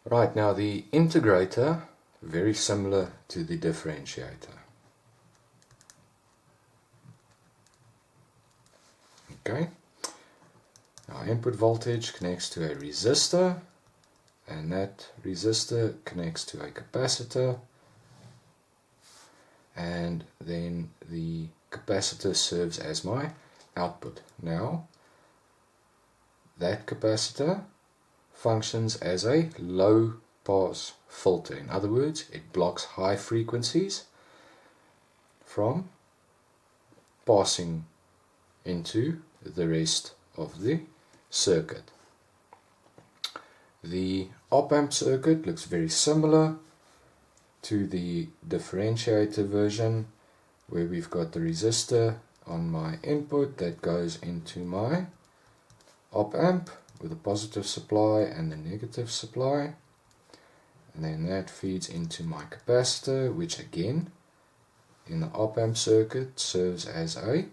Right, now the integrator, very similar to the differentiator. Okay, our input voltage connects to a resistor, and that resistor connects to a capacitor, and then the capacitor serves as my output. Now, that capacitor functions as a low pass filter. In other words, it blocks high frequencies from passing into the rest of the circuit. The op-amp circuit looks very similar to the differentiator version, where we've got the resistor on my input that goes into my op-amp with a positive supply and a negative supply, and then that feeds into my capacitor, which again in the op-amp circuit serves as a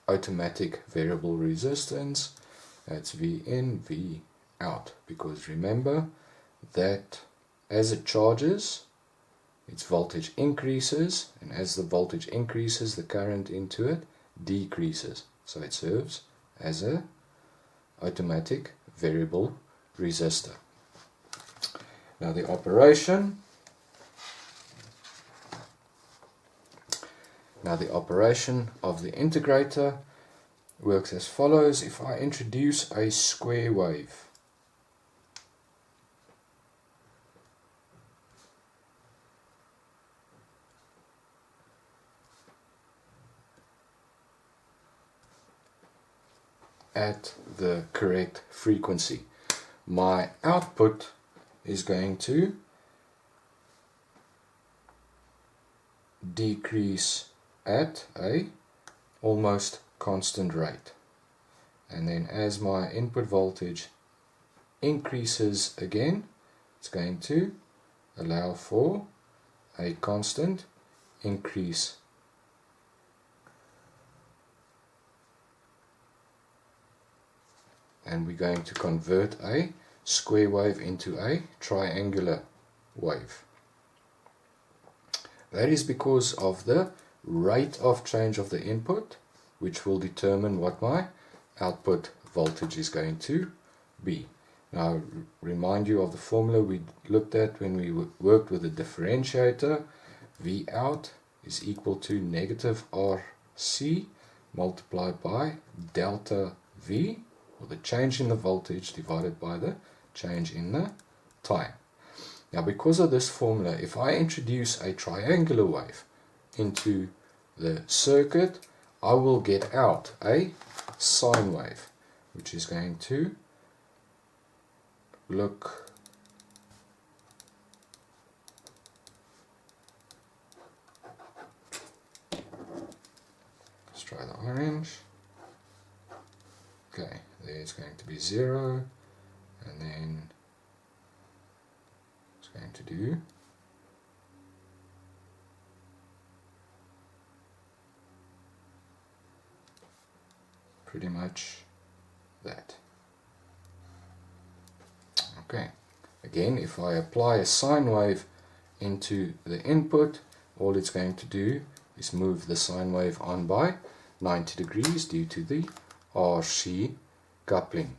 automatic variable resistance. That's V in, V out, because remember that as it charges, its voltage increases, and as the voltage increases, the current into it decreases. So it serves as a automatic variable resistor. Now the operation of the integrator works as follows. If I introduce a square wave, at the correct frequency, my output is going to decrease at a almost constant rate, and then as my input voltage increases again, it's going to allow for a constant increase. And we're going to convert a square wave into a triangular wave. That is because of the rate of change of the input, which will determine what my output voltage is going to be. Now, remind you of the formula we looked at when we worked with the differentiator. V out is equal to negative RC multiplied by delta V, or the change in the voltage divided by the change in the time. Now, because of this formula, if I introduce a triangular wave into the circuit, I will get out a sine wave, which is going to look let's try the orange. Okay, there's going to be 0, and then it's going to do pretty much that. Okay, again, if I apply a sine wave into the input, all it's going to do is move the sine wave on by 90 degrees due to the RC coupling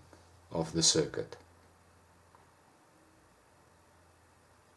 of the circuit.